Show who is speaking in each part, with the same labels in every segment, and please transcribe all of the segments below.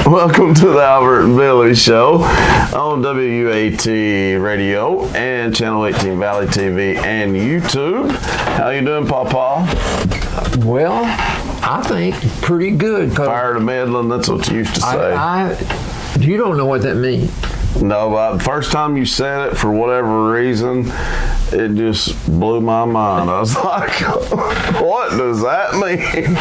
Speaker 1: Welcome to the Albert and Billy Show on WUAT Radio and Channel 18 ValleyTV and YouTube. How you doing, Papa?
Speaker 2: Well, I think pretty good.
Speaker 1: Fire to Midland, that's what you used to say.
Speaker 2: You don't know what that means.
Speaker 1: No, but the first time you said it, for whatever reason, it just blew my mind. I was like, what does that mean?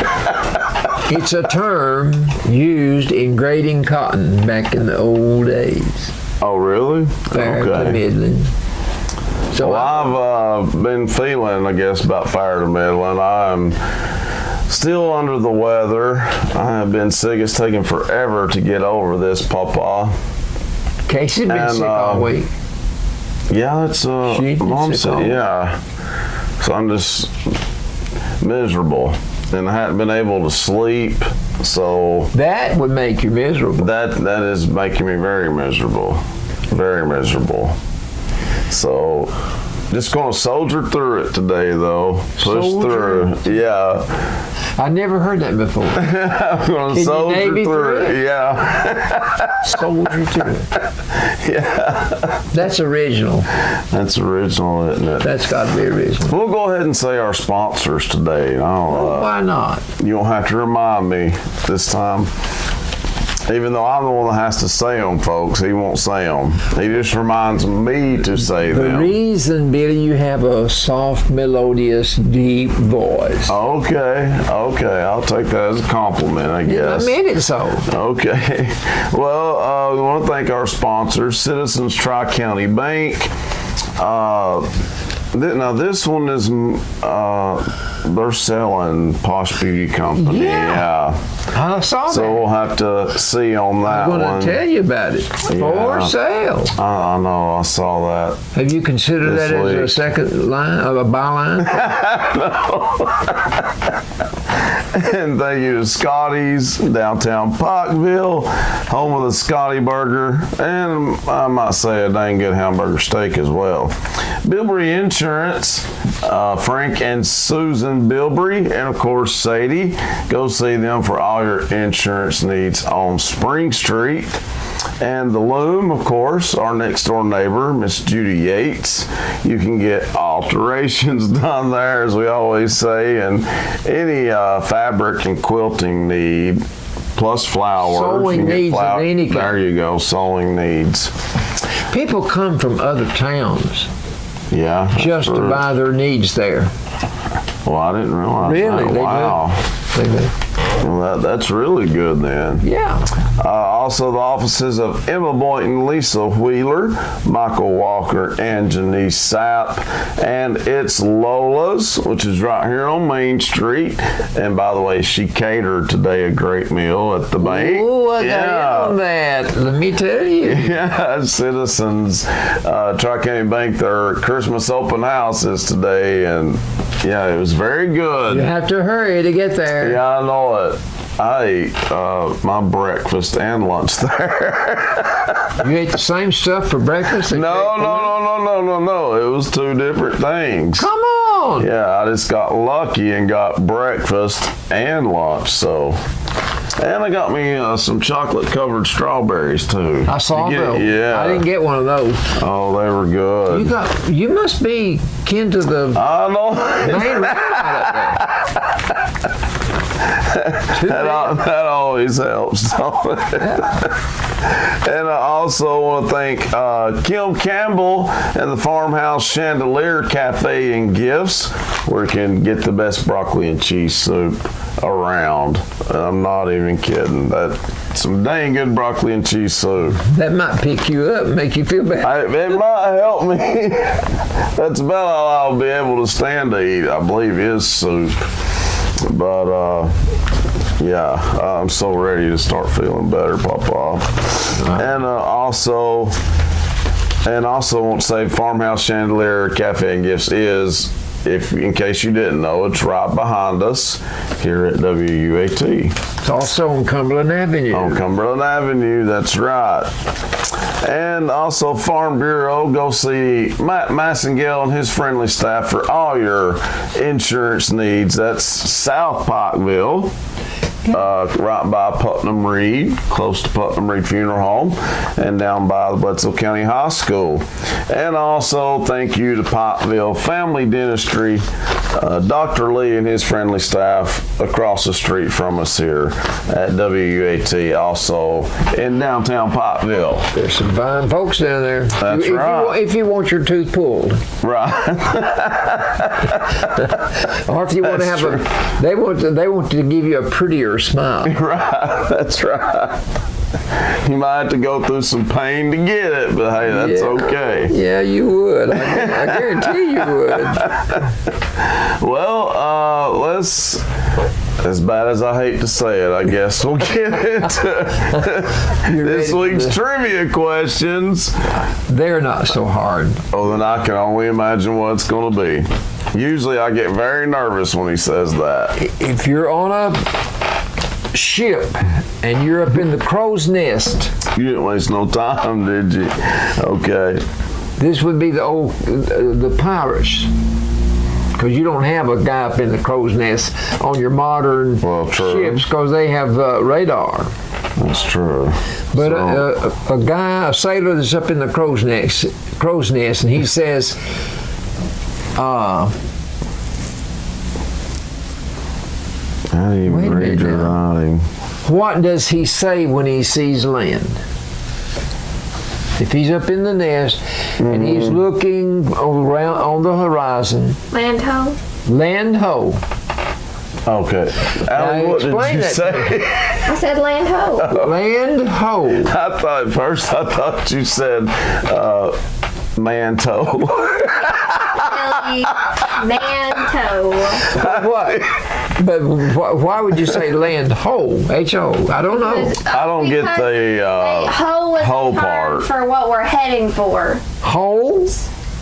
Speaker 2: It's a term used in grading cotton back in the old days.
Speaker 1: Oh, really?
Speaker 2: Fire to Midland. So
Speaker 1: I've been feeling, I guess, about Fire to Midland. I'm still under the weather. I have been sick. It's taken forever to get over this, Papa.
Speaker 2: Casey's been sick all week.
Speaker 1: Yeah, that's Mom said. Yeah, so I'm just miserable, and I hadn't been able to sleep. So
Speaker 2: that would make you miserable.
Speaker 1: That is making me very miserable, very miserable. So just gonna soldier through it today, though. Push through. Yeah.
Speaker 2: I never heard that before.
Speaker 1: I'm gonna soldier through it. Yeah.
Speaker 2: Soldier through it.
Speaker 1: Yeah.
Speaker 2: That's original.
Speaker 1: That's original, isn't it?
Speaker 2: That's got to be original.
Speaker 1: We'll go ahead and say our sponsors today.
Speaker 2: Why not?
Speaker 1: You don't have to remind me this time. Even though I'm the one that has to say them, folks, he won't say them. He just reminds me to say them.
Speaker 2: The reason, Billy, you have a soft, melodious, deep voice.
Speaker 1: Okay, I'll take that as a compliment, I guess.
Speaker 2: I meant it so.
Speaker 1: Okay. Well, we want to thank our sponsors, Citizens Tri-County Bank. Now this one is, they're selling Posh Beauty Company. Yeah.
Speaker 2: I saw that.
Speaker 1: So we'll have to see on that one.
Speaker 2: I'm going to tell you about it. For sale.
Speaker 1: I know, I saw that.
Speaker 2: Have you considered that as a second line, a byline?
Speaker 1: And thank you to Scotty's, downtown Pikeville, home of the Scotty Burger, and I might say a dang good hamburger steak as well. Bilbrey Insurance, Frank and Susan Bilbrey, and of course Sadie. Go see them for all your insurance needs on Spring Street. And the Loom, of course, our next door neighbor, Miss Judy Yates. You can get alterations done there, as we always say, and any fabric and quilting need, plus flowers.
Speaker 2: Sewing needs of any kind.
Speaker 1: There you go, sewing needs.
Speaker 2: People come from other towns.
Speaker 1: Yeah.
Speaker 2: Just to buy their needs there.
Speaker 1: Well, I didn't realize
Speaker 2: really,
Speaker 1: that. Wow.
Speaker 2: They do.
Speaker 1: Well, that's really good then.
Speaker 2: Yeah.
Speaker 1: Also, the offices of Emma Boynton, Lisa Wheeler, Michael Walker, and Janice Sapp. And it's Lola's, which is right here on Main Street. And by the way, she catered today a great meal at the bank.
Speaker 2: Oh, I got on that. Let me tell you.
Speaker 1: Yeah, Citizens Tri-County Bank, their Christmas open house is today. And yeah, it was very good.
Speaker 2: You have to hurry to get there.
Speaker 1: Yeah, I know it. I ate my breakfast and lunch there.
Speaker 2: You ate the same stuff for breakfast?
Speaker 1: No. It was two different things.
Speaker 2: Come on.
Speaker 1: Yeah, I just got lucky and got breakfast and lunch. So, and I got me some chocolate-covered strawberries too.
Speaker 2: I saw those.
Speaker 1: Yeah.
Speaker 2: I didn't get one of those.
Speaker 1: Oh, they were good.
Speaker 2: You must be kin to the
Speaker 1: I know.
Speaker 2: main route up there.
Speaker 1: That always helps. And I also want to thank Kim Campbell and the Farmhouse Chandelier Cafe and Gifts, where you can get the best broccoli and cheese soup around. I'm not even kidding. That's some dang good broccoli and cheese soup.
Speaker 2: That might pick you up and make you feel better.
Speaker 1: It might help me. That's about all I'll be able to stand to eat, I believe, is soup. But yeah, I'm so ready to start feeling better, Papa. And also want to say Farmhouse Chandelier Cafe and Gifts is, in case you didn't know, it's right behind us here at WUAT.
Speaker 2: It's also on Cumberland Avenue.
Speaker 1: On Cumberland Avenue, that's right. And also Farm Bureau, go see Matt Massengale and his friendly staff for all your insurance needs. That's South Pikeville. right by Putnam Reed, close to Putnam Reed Funeral Home, and down by the Bledsoe County High School. And also thank you to Pikeville Family Dentistry, Dr. Lee and his friendly staff across the street from us here at WUAT, also in downtown Pikeville.
Speaker 2: There's some fine folks down there.
Speaker 1: That's right.
Speaker 2: If you want your tooth pulled.
Speaker 1: Right.
Speaker 2: Or if you want to have they want to give you a prettier smile.
Speaker 1: Right, that's right. You might have to go through some pain to get it, but hey, that's okay.
Speaker 2: Yeah, you would. I guarantee you would.
Speaker 1: Well, let's, as bad as I hate to say it, I guess we'll get into this week's trivia questions.
Speaker 2: They're not so hard.
Speaker 1: Oh, then I can only imagine what it's going to be. Usually I get very nervous when he says that.
Speaker 2: If you're on a ship and you're up in the crow's nest,
Speaker 1: You didn't waste no time, did you? Okay.
Speaker 2: this would be the pirates. Because you don't have a guy up in the crow's nest on your modern ships because they have radar.
Speaker 1: That's true.
Speaker 2: But a sailor that's up in the crow's nest, and he says,
Speaker 1: I didn't even read your writing.
Speaker 2: what does he say when he sees land? If he's up in the nest and he's looking around on the horizon.
Speaker 3: Land ho.
Speaker 2: Land ho.
Speaker 1: Okay. Allie, what did you say?
Speaker 3: I said land ho.
Speaker 2: Land ho.
Speaker 1: I thought you said manto.
Speaker 3: Manto.
Speaker 2: What? But why would you say land ho? H-O? I don't know.
Speaker 1: I don't get the
Speaker 3: Ho was
Speaker 1: ho
Speaker 3: the term
Speaker 1: part.
Speaker 3: for what we're heading for.
Speaker 2: Ho?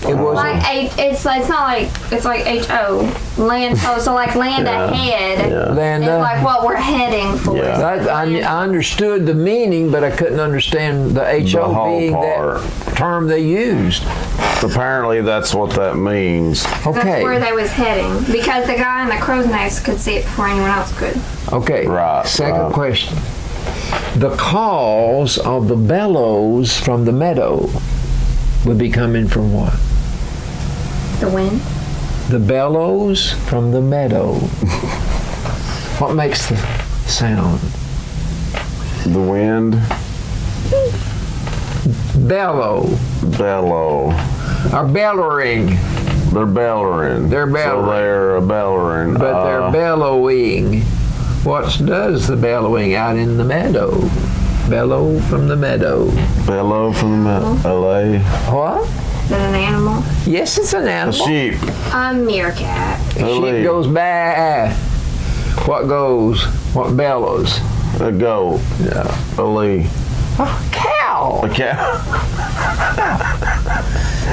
Speaker 2: It was
Speaker 3: Like it's not like it's like H-O. Land ho. So like land ahead.
Speaker 1: Yeah.
Speaker 2: land.
Speaker 3: It's like what we're heading for.
Speaker 1: Yeah.
Speaker 2: I understood the meaning, but I couldn't understand the H-O
Speaker 1: ho
Speaker 2: being
Speaker 1: part.
Speaker 2: that term they used.
Speaker 1: Apparently that's what that means.
Speaker 3: That's
Speaker 2: Okay.
Speaker 3: where they was heading because the guy in the crow's nest could see it before anyone else could.
Speaker 2: Okay.
Speaker 1: Right,
Speaker 2: Second
Speaker 1: right.
Speaker 2: question. The calls of the bellows from the meadow would be coming from what?
Speaker 3: The wind.
Speaker 2: The bellows from the meadow. What makes the sound?
Speaker 1: The wind,
Speaker 2: Bellow.
Speaker 1: bellow.
Speaker 2: Or bellowing.
Speaker 1: They're bellowing.
Speaker 2: They're bellowing.
Speaker 1: So they're bellowing.
Speaker 2: But they're bellowing. What does the bellowing out in the meadow? Bellow from the meadow.
Speaker 1: bellow from the LA.
Speaker 2: What?
Speaker 3: Is that an animal?
Speaker 2: Yes, it's an
Speaker 1: A
Speaker 2: animal.
Speaker 1: sheep.
Speaker 3: A meerkat.
Speaker 2: A sheep goes bah. What goes? What bellows?
Speaker 1: A goat.
Speaker 2: Yeah.
Speaker 1: A lee.
Speaker 2: A cow.
Speaker 1: A cow.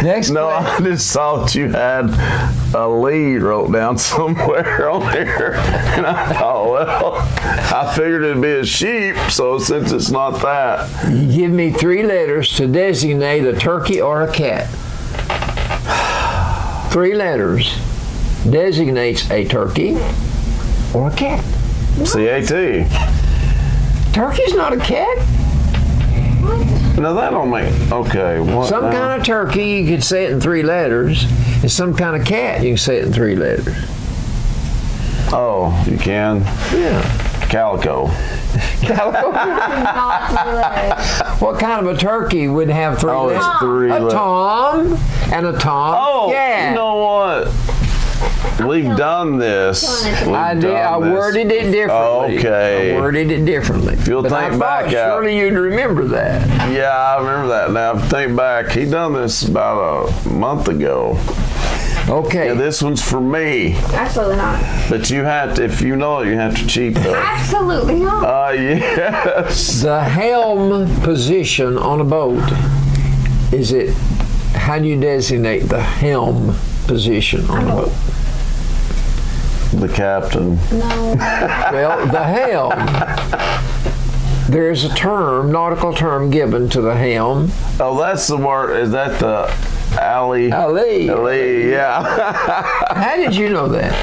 Speaker 2: Next
Speaker 1: No,
Speaker 2: question.
Speaker 1: I just thought you had a lead wrote down somewhere on here. And I thought, well, I figured it'd be a sheep, so since it's not that.
Speaker 2: Give me 3 letters to designate a turkey or a cat. 3 letters designates a turkey or a cat.
Speaker 1: CAT.
Speaker 2: Turkey's not a cat.
Speaker 1: No, that don't make, okay. What
Speaker 2: Some
Speaker 1: now?
Speaker 2: kind of turkey, you could say it in 3 letters. And some kind of cat, you can say it in 3 letters.
Speaker 1: Oh, you can?
Speaker 2: Yeah.
Speaker 1: Calico.
Speaker 2: Calico.
Speaker 3: Not really.
Speaker 2: What kind of a turkey would have 3
Speaker 1: Oh,
Speaker 2: letters?
Speaker 1: it's 3
Speaker 2: A
Speaker 1: letters.
Speaker 2: tom and a tom.
Speaker 1: Oh,
Speaker 2: cat.
Speaker 1: you know what? We've done this.
Speaker 2: I did. I worded it differently.
Speaker 1: Okay.
Speaker 2: I worded it differently.
Speaker 1: you'll
Speaker 2: But
Speaker 1: think
Speaker 2: I
Speaker 1: back
Speaker 2: thought
Speaker 1: out-
Speaker 2: surely you'd remember that.
Speaker 1: Yeah, I remember that. Now, think back. He done this about a month ago.
Speaker 2: Okay.
Speaker 1: Yeah, this one's for me.
Speaker 3: Absolutely not.
Speaker 1: But you have to, if you know it, you have to cheat though.
Speaker 3: Absolutely not.
Speaker 1: Yes.
Speaker 2: The helm position on a boat, is it, how do you designate the helm position on a boat?
Speaker 1: The captain.
Speaker 3: No.
Speaker 2: Well, the helm. There is a term, nautical term, given to the helm.
Speaker 1: Oh, that's the word. Is that the alley?
Speaker 2: Ali.
Speaker 1: Alley, yeah.
Speaker 2: How did you know that?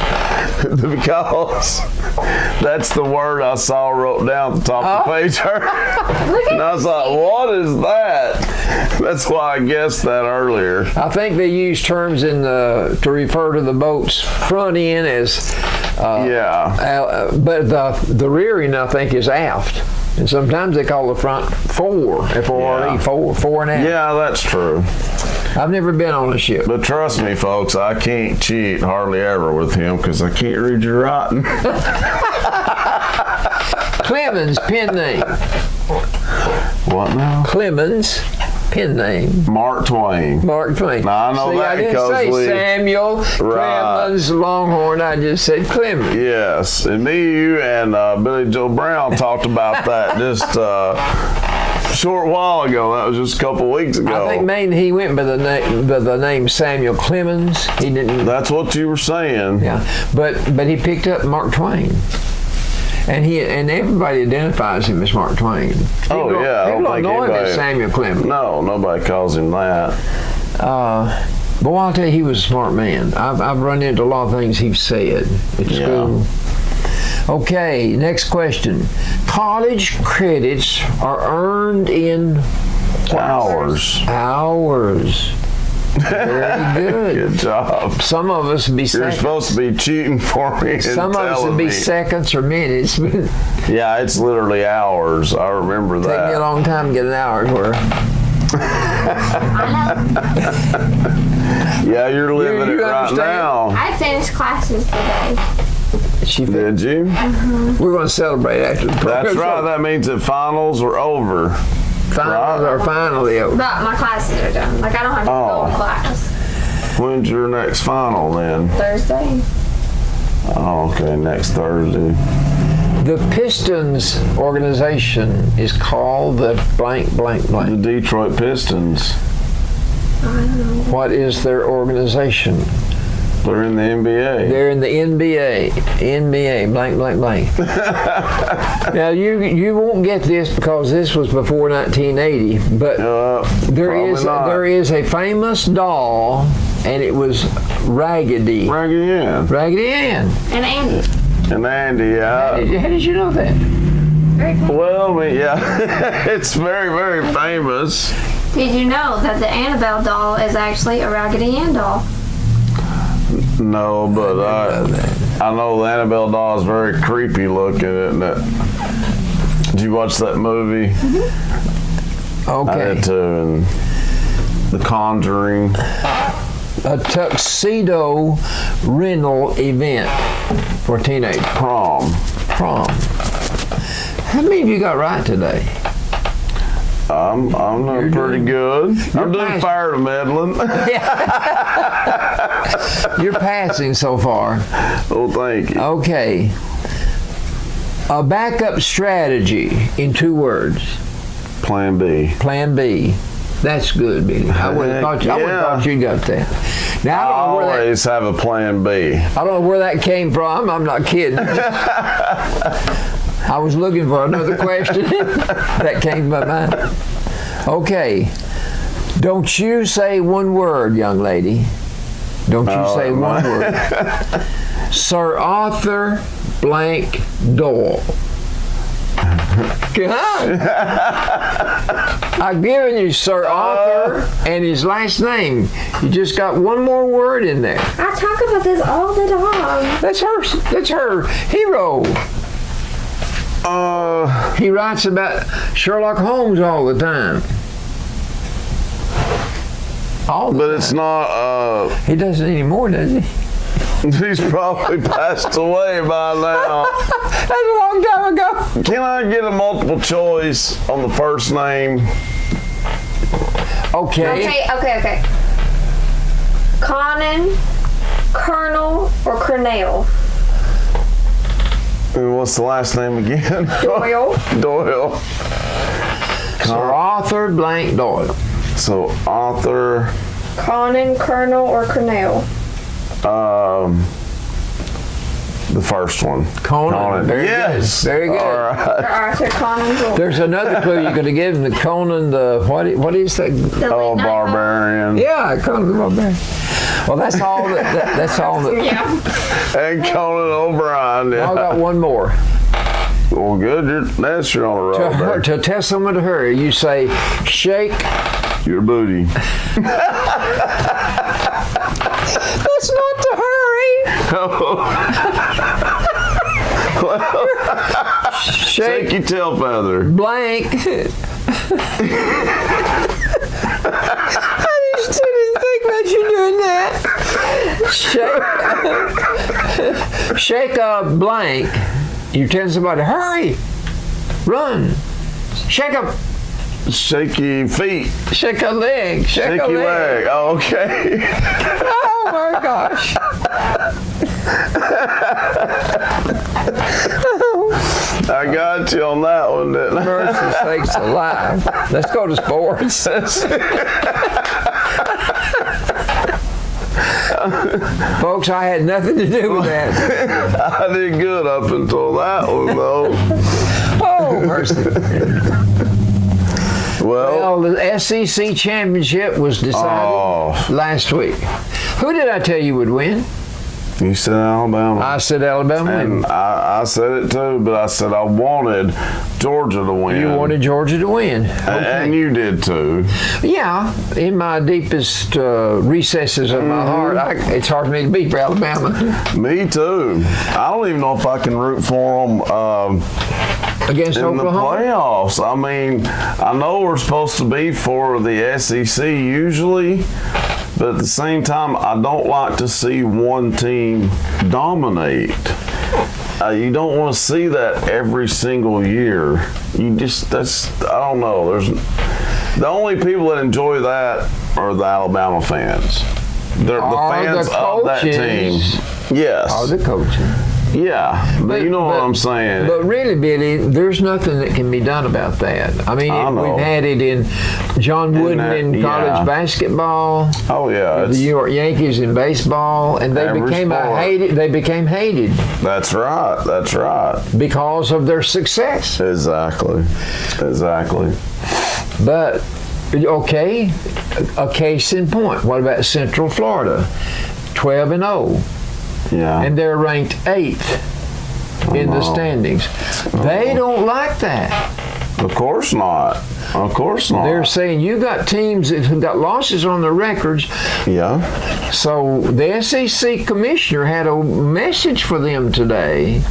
Speaker 1: Because that's the word I saw wrote down at the top of the page. And I was like, what is that? That's why I guessed that earlier.
Speaker 2: I think they use terms to refer to the boat's front end as but the rear end I think is aft, and sometimes they call the front fore, F-O-R-E, fore and aft.
Speaker 1: Yeah, that's true.
Speaker 2: I've never been on a ship.
Speaker 1: But trust me, folks, I can't cheat hardly ever with him because I can't read your writing.
Speaker 2: Clemens, pen name.
Speaker 1: What now?
Speaker 2: Clemens, pen name.
Speaker 1: Mark Twain.
Speaker 2: Mark Twain.
Speaker 1: Now, I know that
Speaker 2: I didn't
Speaker 1: because
Speaker 2: say Samuel Clemens Longhorn. I just said Clemens.
Speaker 1: Yes, and me, you, and Billy Joe Brown talked about that just a short while ago. That was just a couple weeks ago.
Speaker 2: I think mainly he went by the name Samuel Clemens. He didn't.
Speaker 1: That's what you were saying.
Speaker 2: Yeah, but he picked up Mark Twain. And everybody identifies him as Mark Twain. People don't know him as Samuel Clemens.
Speaker 1: No, nobody calls him that.
Speaker 2: Boy, I'll tell you, he was a smart man. I've run into a lot of things he's said at school. Okay, next question. College credits are earned in
Speaker 1: Hours.
Speaker 2: Very good.
Speaker 1: Good job.
Speaker 2: Some of us would be
Speaker 1: You're
Speaker 2: seconds.
Speaker 1: supposed to be cheating for me.
Speaker 2: Some of us would be seconds or minutes.
Speaker 1: Yeah, it's literally hours. I remember that.
Speaker 2: Take me a long time to get an hour's worth.
Speaker 1: Yeah, you're living it right
Speaker 2: understand?
Speaker 1: now.
Speaker 3: I finished classes today.
Speaker 1: Did you?
Speaker 2: We're going to celebrate after the program.
Speaker 1: That's right. That means that finals are over.
Speaker 2: Finals are finally over.
Speaker 3: But my classes are done. Like, I don't have to go to class.
Speaker 1: When's your next final then?
Speaker 3: Thursday.
Speaker 1: Oh, okay, next Thursday.
Speaker 2: The Pistons organization is called the blank, blank,
Speaker 1: The
Speaker 2: blank.
Speaker 1: Detroit Pistons.
Speaker 3: I don't know.
Speaker 2: What is their organization?
Speaker 1: They're in the NBA.
Speaker 2: They're in the NBA. NBA, blank, blank, blank. Now, you won't get this because this was before 1980, but there is a famous doll, and it was Raggedy.
Speaker 1: Raggedy Ann.
Speaker 2: Raggedy Ann.
Speaker 3: And Andy.
Speaker 1: And Andy, yeah.
Speaker 2: How did you know that?
Speaker 3: Very cool.
Speaker 1: Well, I mean, yeah, it's very, very famous.
Speaker 3: Did you know that the Annabelle doll is actually a Raggedy Ann doll?
Speaker 1: No, but I know the Annabelle doll is very creepy looking, isn't it? Did you watch that movie?
Speaker 2: Mm-hmm. Okay.
Speaker 1: I did too, and The Conjuring.
Speaker 2: A tuxedo rental event for teenagers.
Speaker 1: Prom.
Speaker 2: How many of you got right today?
Speaker 1: I'm doing pretty good. I'm doing fire to meddling.
Speaker 2: You're passing so far.
Speaker 1: Oh, thank you.
Speaker 2: Okay. A backup strategy in 2 words.
Speaker 1: Plan B.
Speaker 2: Plan B. That's good, Billy. I would have thought you got that. Now,
Speaker 1: I always have a plan B.
Speaker 2: I don't know where that came from. I'm not kidding. I was looking for another question that came to my mind. Okay. Don't you say one word, young lady. Don't you say one word. Sir Arthur blank Doyle. Come on. I've given you Sir Arthur and his last name. You just got one more word in there.
Speaker 3: I talk about this all the time.
Speaker 2: That's her hero. He writes about Sherlock Holmes all the time.
Speaker 1: But it's not,
Speaker 2: He doesn't anymore, does he?
Speaker 1: he's probably passed away by now.
Speaker 2: That's a long time ago.
Speaker 1: Can I get a multiple choice on the first name?
Speaker 2: Okay.
Speaker 3: Okay. Conan, Colonel, or Cornell?
Speaker 1: And what's the last name again?
Speaker 3: Doyle.
Speaker 1: Doyle.
Speaker 2: Sir Arthur blank Doyle.
Speaker 1: So Arthur.
Speaker 3: Conan, Colonel, or Cornell?
Speaker 1: The first one.
Speaker 2: Conan. Very
Speaker 1: yes.
Speaker 2: good. Very good.
Speaker 1: All right.
Speaker 3: Arthur Conan's War.
Speaker 2: There's another clue you're going to give him. The Conan, what is that?
Speaker 3: The
Speaker 1: Oh,
Speaker 3: late night
Speaker 1: barbarian.
Speaker 2: Yeah, Conan the Barbarian. Well, that's all. That's all.
Speaker 3: Ball. Yeah.
Speaker 1: And Conan O'Brien. Yeah.
Speaker 2: I got one more.
Speaker 1: Well, good. You're on a roll
Speaker 2: To,
Speaker 1: there.
Speaker 2: to tell someone to hurry, you say, shake.
Speaker 1: Your booty.
Speaker 2: That's not to hurry.
Speaker 1: Shake your tail feather.
Speaker 2: Blank. I just didn't think about you doing that. Shake a blank. You tell somebody, hurry, run, shake a
Speaker 1: Shaky feet.
Speaker 2: Shake a leg. Shake a
Speaker 1: Shaky
Speaker 2: leg.
Speaker 1: leg. Oh, okay.
Speaker 2: Oh my gosh.
Speaker 1: I got you on that one, didn't I?
Speaker 2: Mercy sakes alive. Let's go to sports. Folks, I had nothing to do with that.
Speaker 1: I did good up until that one, though.
Speaker 2: Oh, mercy.
Speaker 1: Well,
Speaker 2: the SEC championship was decided last week. Who did I tell you would win?
Speaker 1: you said Alabama.
Speaker 2: I said Alabama
Speaker 1: and
Speaker 2: win.
Speaker 1: I said it too, but I said I wanted Georgia to win.
Speaker 2: You wanted Georgia to win.
Speaker 1: And you did too.
Speaker 2: Yeah, in my deepest recesses of my heart, it's hard for me to beat for Alabama.
Speaker 1: Me too. I don't even know if I can root for them
Speaker 2: Against
Speaker 1: in
Speaker 2: Oklahoma?
Speaker 1: the playoffs. I mean, I know we're supposed to be for the SEC usually, but at the same time, I don't like to see one team dominate. You don't want to see that every single year. I don't know. The only people that enjoy that are the Alabama fans. They're the fans of that team. Yes.
Speaker 2: Are the coaches.
Speaker 1: Yeah, but you know what I'm saying.
Speaker 2: But really, Billy, there's nothing that can be done about that. I mean, we've had it in John Wooden in college basketball.
Speaker 1: Oh yeah,
Speaker 2: the New York Yankees in baseball, and they became hated. They became hated.
Speaker 1: That's right. That's right.
Speaker 2: Because of their success.
Speaker 1: Exactly.
Speaker 2: But okay, a case in point. What about Central Florida, 12-0?
Speaker 1: Yeah.
Speaker 2: And they're ranked 8th in the standings. They don't like that.
Speaker 1: Of course not. Of course not.
Speaker 2: They're saying you got teams that have got losses on their records.
Speaker 1: Yeah.
Speaker 2: So the SEC commissioner had a message for them today.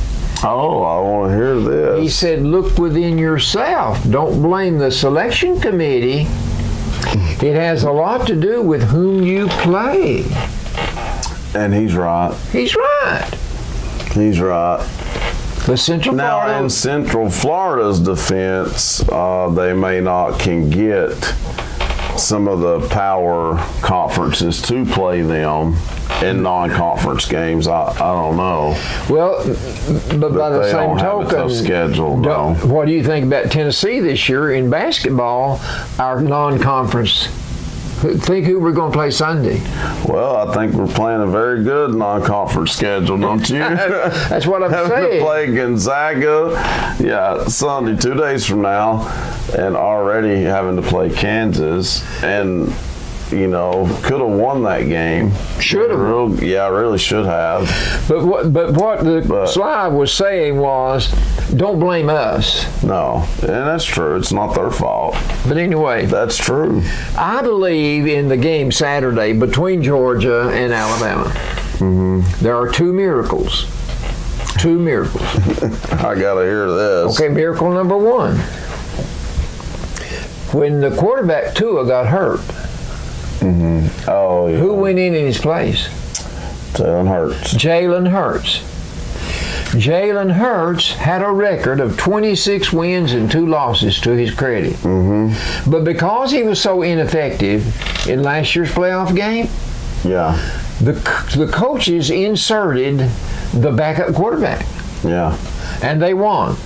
Speaker 1: Oh, I want to hear this.
Speaker 2: He said, look within yourself. Don't blame the selection committee. It has a lot to do with whom you play.
Speaker 1: And he's right.
Speaker 2: He's right.
Speaker 1: He's right.
Speaker 2: The Central
Speaker 1: Now,
Speaker 2: Florida.
Speaker 1: in Central Florida's defense, they may not can get some of the power conferences to play them in non-conference games. I don't know.
Speaker 2: Well, but by the
Speaker 1: they
Speaker 2: same
Speaker 1: don't have a
Speaker 2: token,
Speaker 1: tough schedule, no.
Speaker 2: What do you think about Tennessee this year in basketball? Our non-conference. Think who we're going to play Sunday.
Speaker 1: Well, I think we're playing a very good non-conference schedule, don't you?
Speaker 2: That's what I'm
Speaker 1: Having
Speaker 2: saying.
Speaker 1: to play Gonzaga, Sunday, 2 days from now, and already having to play Kansas, and could have won that game.
Speaker 2: Should have.
Speaker 1: Really should have.
Speaker 2: But what Sly was saying was, don't blame us.
Speaker 1: No, and that's true. It's not their fault.
Speaker 2: But anyway,
Speaker 1: That's true.
Speaker 2: I believe in the game Saturday between Georgia and Alabama. There are 2 miracles. 2 miracles.
Speaker 1: I got to hear this.
Speaker 2: Okay, miracle number 1. When the quarterback Tua got hurt,
Speaker 1: Oh, yeah.
Speaker 2: who went in his place?
Speaker 1: Jalen Hurts.
Speaker 2: Jalen Hurts. Jalen Hurts had a record of 26 wins and 2 losses to his credit. But because he was so ineffective in last year's playoff game, the coaches inserted the backup quarterback.
Speaker 1: Yeah.
Speaker 2: And they won.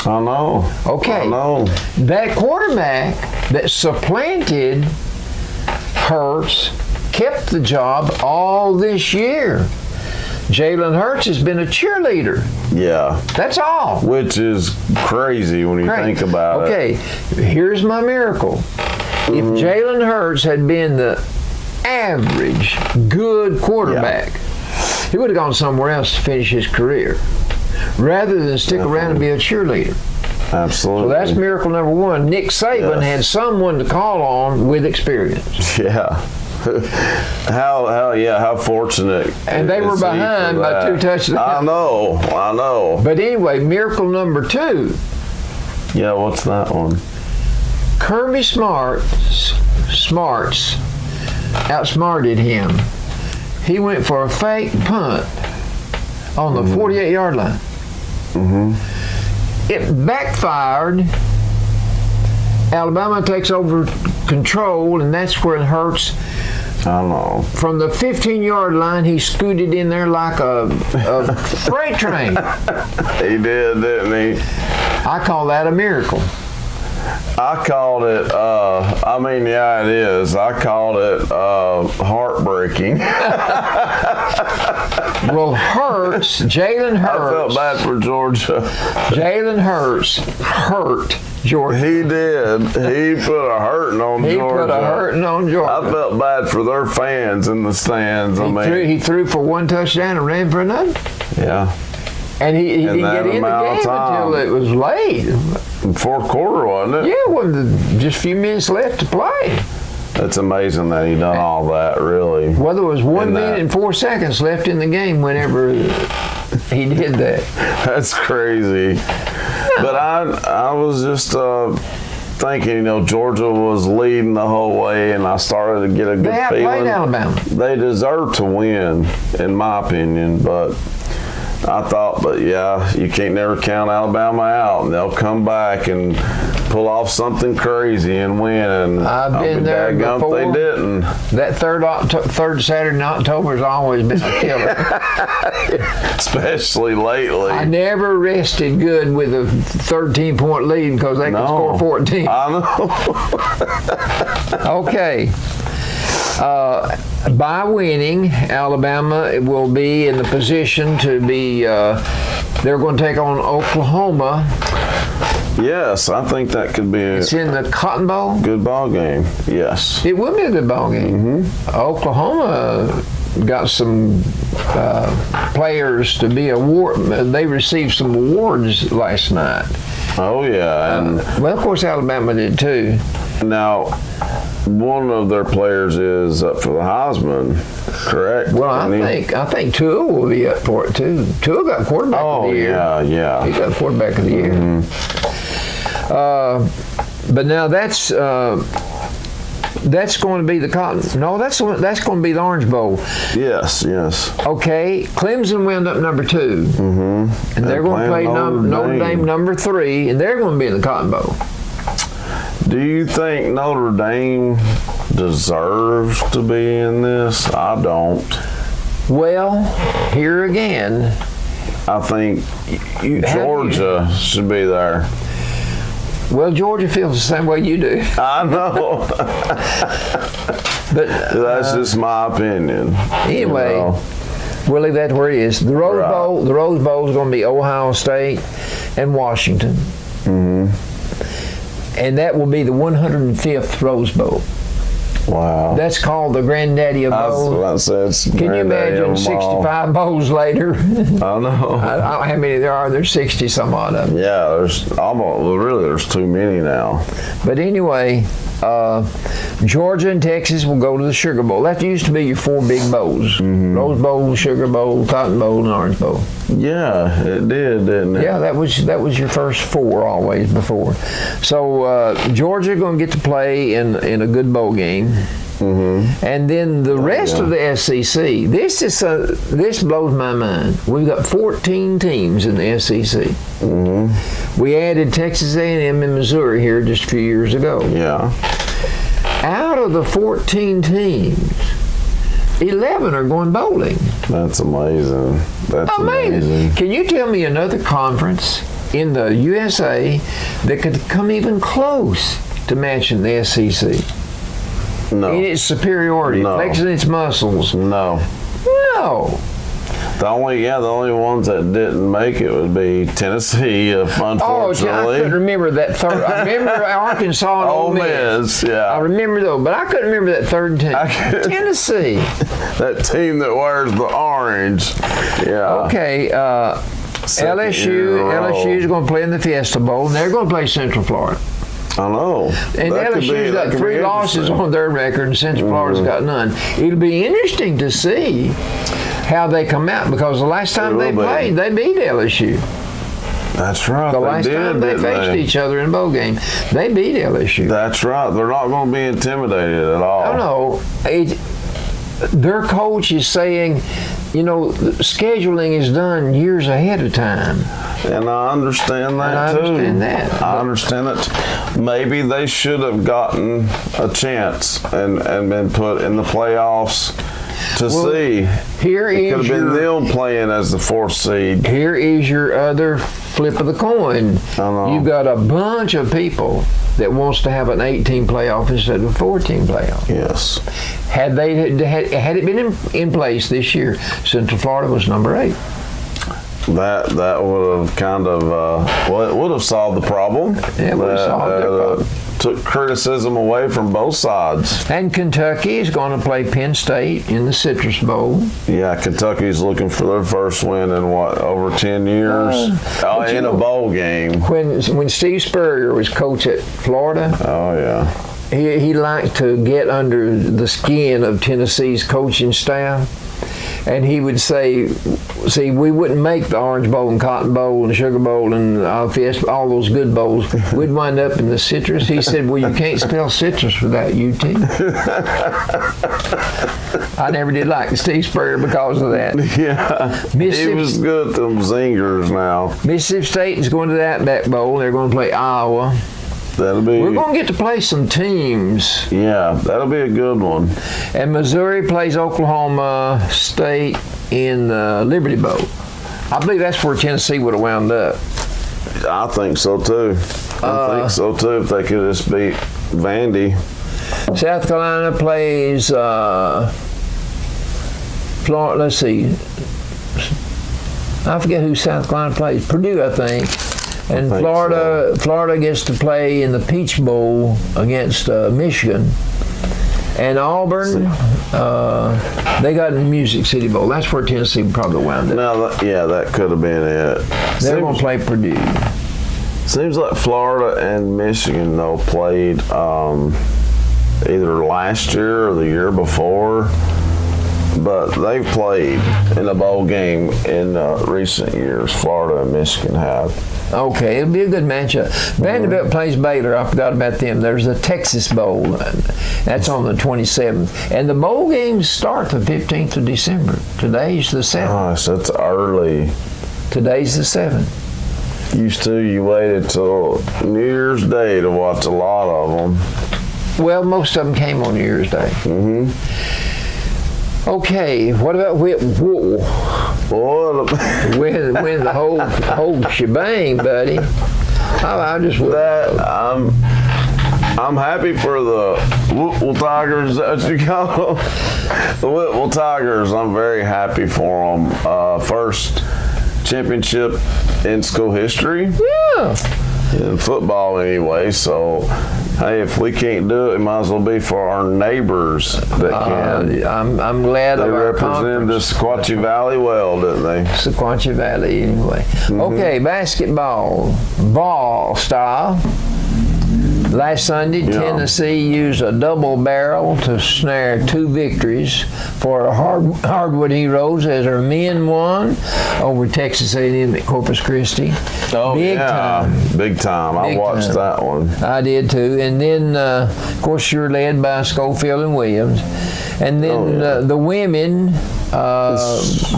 Speaker 1: I know.
Speaker 2: Okay.
Speaker 1: I know.
Speaker 2: That quarterback that supplanted Hurts kept the job all this year. Jalen Hurts has been a cheerleader.
Speaker 1: Yeah.
Speaker 2: That's all.
Speaker 1: Which is crazy when you think about it.
Speaker 2: Okay, here's my miracle. If Jalen Hurts had been the average good quarterback, he would have gone somewhere else to finish his career rather than stick around and be a cheerleader.
Speaker 1: Absolutely.
Speaker 2: So that's miracle number one. Nick Saban had someone to call on with experience.
Speaker 1: Yeah. How fortunate.
Speaker 2: And they were behind by 2 touchdowns.
Speaker 1: I know.
Speaker 2: But anyway, miracle number 2.
Speaker 1: Yeah, what's that one?
Speaker 2: Kirby Smarts outsmarted him. He went for a fake punt on the 48-yard line. It backfired. Alabama takes over control, and that's where it hurts.
Speaker 1: I know.
Speaker 2: From the 15-yard line, he scooted in there like a freight train.
Speaker 1: He did, didn't he?
Speaker 2: I call that a miracle.
Speaker 1: I called it, it is. I called it heartbreaking.
Speaker 2: Well, Jalen Hurts.
Speaker 1: I felt bad for Georgia.
Speaker 2: Jalen Hurts hurt Georgia.
Speaker 1: He did. He put a hurting on Georgia.
Speaker 2: He put a hurting on Georgia.
Speaker 1: I felt bad for their fans in the stands.
Speaker 2: He threw for 1 touchdown and ran for another.
Speaker 1: Yeah.
Speaker 2: And he didn't get in the game until it was late.
Speaker 1: Fourth quarter, wasn't it?
Speaker 2: Yeah, just a few minutes left to play.
Speaker 1: It's amazing that he done all that, really.
Speaker 2: Well, there was 1 minute and 4 seconds left in the game whenever he did that.
Speaker 1: That's crazy. But I was just thinking, Georgia was leading the whole way, and I started to get a good feeling.
Speaker 2: They outplayed Alabama.
Speaker 1: They deserve to win, in my opinion, but I thought, you can't never count Alabama out, and they'll come back and pull off something crazy and win. And
Speaker 2: I've been there before.
Speaker 1: They didn't.
Speaker 2: That third Saturday in October has always been a killer.
Speaker 1: Especially lately.
Speaker 2: I never rested good with a 13-point lead because they could score 14.
Speaker 1: I know.
Speaker 2: Okay. By winning, Alabama will be in the position to be, they're going to take on Oklahoma.
Speaker 1: Yes, I think that could be
Speaker 2: It's in the Cotton Bowl.
Speaker 1: Good ball game, yes.
Speaker 2: It will be a good ball game. Oklahoma got some players to be they received some awards last night.
Speaker 1: Oh, yeah. And
Speaker 2: well, of course, Alabama did too.
Speaker 1: Now, one of their players is up for the Heisman, correct?
Speaker 2: Well, I think Tua will be up for it too. Tua got quarterback of the year.
Speaker 1: Yeah.
Speaker 2: He got quarterback of the year. But now that's going to be the Cotton. No, that's going to be the Orange Bowl.
Speaker 1: Yes.
Speaker 2: Okay, Clemson wound up number 2, and they're going to play Notre Dame number 3, and they're going to be in the Cotton Bowl.
Speaker 1: Do you think Notre Dame deserves to be in this? I don't.
Speaker 2: Well, here again,
Speaker 1: I think Georgia should be there.
Speaker 2: Well, Georgia feels the same way you do.
Speaker 1: I know.
Speaker 2: But
Speaker 1: that's just my opinion.
Speaker 2: Anyway, we'll leave that where it is. The Rose Bowl. The Rose Bowl is going to be Ohio State and Washington. And that will be the 105th Rose Bowl.
Speaker 1: Wow.
Speaker 2: That's called the Granddaddy of Bowls. Can you imagine 65 bowls later?
Speaker 1: I know.
Speaker 2: I don't know how many there are. There's 60 some odd of them.
Speaker 1: Yeah, there's almost, there's too many now.
Speaker 2: But anyway, Georgia and Texas will go to the Sugar Bowl. That used to be your 4 big bowls. Rose Bowl, Sugar Bowl, Cotton Bowl, and Orange Bowl.
Speaker 1: Yeah, it did, didn't it?
Speaker 2: Yeah, that was your first 4 always before. So Georgia going to get to play in a good bowl game. And then the rest of the SEC, this blows my mind. We've got 14 teams in the SEC. We added Texas A&M and Missouri here just a few years ago.
Speaker 1: Yeah.
Speaker 2: Out of the 14 teams, 11 are going bowling.
Speaker 1: That's amazing. That's amazing.
Speaker 2: Can you tell me another conference in the USA that could come even close to matching the SEC?
Speaker 1: No.
Speaker 2: In its superiority, flexing its muscles.
Speaker 1: No. The only ones that didn't make it would be Tennessee, unfortunately.
Speaker 2: Oh, I couldn't remember that third. I remember Arkansas and Ole Miss.
Speaker 1: Yeah.
Speaker 2: I remember those, but I couldn't remember that third team. Tennessee.
Speaker 1: That team that wears the orange. Yeah.
Speaker 2: Okay. LSU is going to play in the Fiesta Bowl, and they're going to play Central Florida.
Speaker 1: I know.
Speaker 2: And LSU's got 3 losses on their record, and Central Florida's got none. It'll be interesting to see how they come out, because the last time they played, they beat LSU.
Speaker 1: That's right.
Speaker 2: The last time they faced each other in a bowl game, they beat LSU.
Speaker 1: That's right. They're not going to be intimidated at all.
Speaker 2: No. Their coach is saying, scheduling is done years ahead of time.
Speaker 1: And I understand that too. I understand that. Maybe they should have gotten a chance and been put in the playoffs to see. It could have been them playing as the 4th seed.
Speaker 2: Here is your other flip of the coin. You've got a bunch of people that wants to have an 18 playoff instead of a 14 playoff.
Speaker 1: Yes.
Speaker 2: Had it been in place this year, Central Florida was number 8.
Speaker 1: That would have kind of it would have solved the problem.
Speaker 2: Yeah, it would have solved the problem.
Speaker 1: Took criticism away from both sides.
Speaker 2: And Kentucky is going to play Penn State in the Citrus Bowl.
Speaker 1: Yeah, Kentucky's looking for their first win in over 10 years in a bowl game.
Speaker 2: When Steve Spurrier was coach at Florida, he liked to get under the skin of Tennessee's coaching staff. And he would say, see, we wouldn't make the Orange Bowl and Cotton Bowl and Sugar Bowl and Fiesta, all those good bowls. We'd wind up in the Citrus. He said, well, you can't spell citrus without UT. I never did like Steve Spurrier because of that.
Speaker 1: Yeah, he was good at them zingers now.
Speaker 2: Mississippi State is going to that back bowl. They're going to play Iowa. We're going to get to play some teams.
Speaker 1: Yeah, that'll be a good one.
Speaker 2: And Missouri plays Oklahoma State in the Liberty Bowl. I believe that's where Tennessee would have wound up.
Speaker 1: I think so too. I think so too. If they could just beat Vandy.
Speaker 2: South Carolina plays. Florida. Let's see. I forget who South Carolina plays. Purdue, I think. And Florida gets to play in the Peach Bowl against Michigan. And Auburn, they got in the Music City Bowl. That's where Tennessee probably wound up.
Speaker 1: No, that could have been it.
Speaker 2: They're going to play Purdue.
Speaker 1: Seems like Florida and Michigan, though, played either last year or the year before. But they've played in a bowl game in recent years. Florida and Michigan have.
Speaker 2: Okay, it'll be a good matchup. Vanderbilt plays Baylor. I forgot about them. There's the Texas Bowl. That's on the 27th. And the bowl games start the 15th of December. Today's the 7th.
Speaker 1: Gosh, that's early.
Speaker 2: Today's the 7th.
Speaker 1: Used to, you waited till New Year's Day to watch a lot of them.
Speaker 2: Well, most of them came on New Year's Day. Mm-hmm. Okay, what about win the whole shebang, buddy?
Speaker 1: I'm happy for the Whitwell Tigers. That's what you call them. The Whitwell Tigers. I'm very happy for them. First championship in school history.
Speaker 2: Yeah.
Speaker 1: In football, anyway. So, hey, if we can't do it, it might as well be for our neighbors that can.
Speaker 2: I'm glad
Speaker 1: they
Speaker 2: of our
Speaker 1: represented the Sequatchie Valley well, didn't they?
Speaker 2: Sequatchie Valley, anyway. Mm-hmm. Okay, basketball, ball style. Last Sunday, Tennessee used a double barrel to snare 2 victories for Hardwood Heroes as our men won over Texas A&M at Corpus Christi.
Speaker 1: Oh, Big time. I watched that one.
Speaker 2: I did too. And then, of course, you're led by Schofield and Williams. And then the women,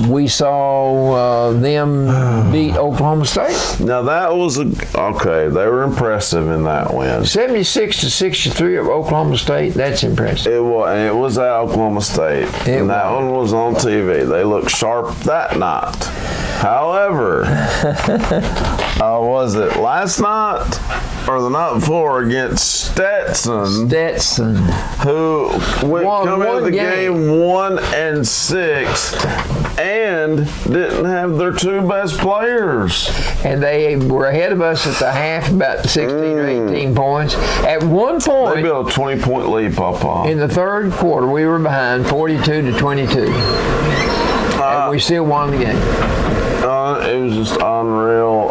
Speaker 2: we saw them beat Oklahoma State.
Speaker 1: Now that was okay. They were impressive in that win.
Speaker 2: 76-63 of Oklahoma State. That's impressive.
Speaker 1: It was at Oklahoma State. That one was on TV. They looked sharp that night. However, was it last night or the night before against Stetson, who come into the game 1-6 and didn't have their two best players.
Speaker 2: And they were ahead of us at the half, about 16 or 18 points. At one point,
Speaker 1: They built a 20-point lead, Papa.
Speaker 2: in the third quarter, we were behind 42-22. And we still won the game.
Speaker 1: It was just unreal.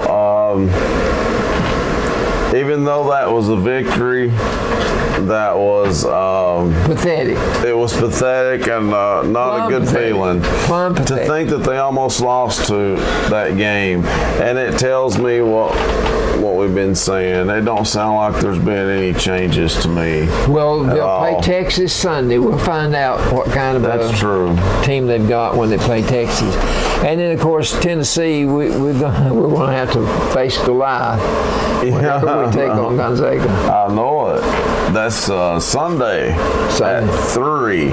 Speaker 1: Even though that was a victory, that was
Speaker 2: Pathetic.
Speaker 1: it was pathetic and not a good
Speaker 2: Pathetic.
Speaker 1: feeling.
Speaker 2: Plumb
Speaker 1: To
Speaker 2: pathetic.
Speaker 1: think that they almost lost to that game, and it tells me what we've been saying. It don't sound like there's been any changes to me.
Speaker 2: Well, they'll play
Speaker 1: all.
Speaker 2: Texas Sunday. We'll find out what kind of
Speaker 1: That's true.
Speaker 2: team they've got when they play Texas. And then, of course, Tennessee, we're going to have to face Goliath whenever we take on Gonzaga.
Speaker 1: I know it. That's Sunday at 3.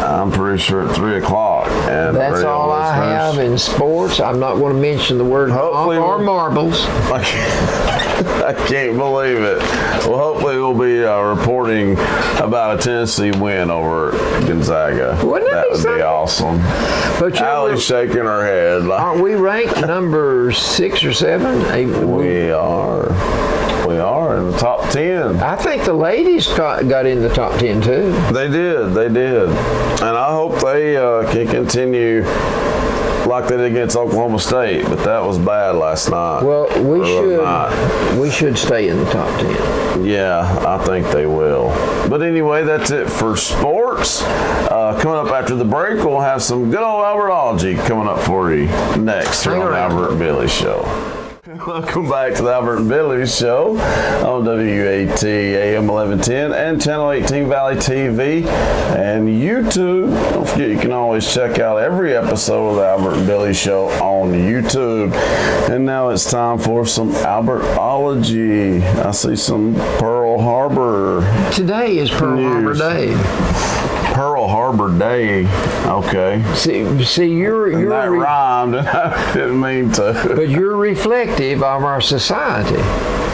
Speaker 1: I'm pretty sure at 3 o'clock. And
Speaker 2: That's
Speaker 1: radio
Speaker 2: all I
Speaker 1: listeners-
Speaker 2: have in sports. I'm not going to mention the word golf
Speaker 1: Hopefully
Speaker 2: or
Speaker 1: we'll-
Speaker 2: marbles.
Speaker 1: I can't believe it. Well, hopefully we'll be reporting about a Tennessee win over Gonzaga.
Speaker 2: Wouldn't that be
Speaker 1: would be
Speaker 2: something?
Speaker 1: awesome.
Speaker 2: But you know,
Speaker 1: Allie's shaking her head. Like,
Speaker 2: aren't we ranked number 6 or 7?
Speaker 1: we are in the top 10.
Speaker 2: I think the ladies got in the top 10 too.
Speaker 1: They did. And I hope they can continue like they did against Oklahoma State, but that was bad last night.
Speaker 2: Well,
Speaker 1: Or
Speaker 2: we should stay in the top 10.
Speaker 1: Yeah, I think they will. But anyway, that's it for sports. Coming up after the break, we'll have some good old Albertology coming up for you next here
Speaker 2: Hang
Speaker 1: on the
Speaker 2: around.
Speaker 1: Albert and Billy Show. Welcome back to the Albert and Billy Show on WUAT AM 1110 and Channel 18 Valley TV and YouTube. Don't forget, you can always check out every episode of the Albert and Billy Show on YouTube. And now it's time for some Albertology. I see some Pearl Harbor.
Speaker 2: Today is Pearl Harbor
Speaker 1: News.
Speaker 2: Day.
Speaker 1: Pearl Harbor Day. Okay.
Speaker 2: See, you're
Speaker 1: That rhymed, and I didn't mean to.
Speaker 2: but you're reflective of our society.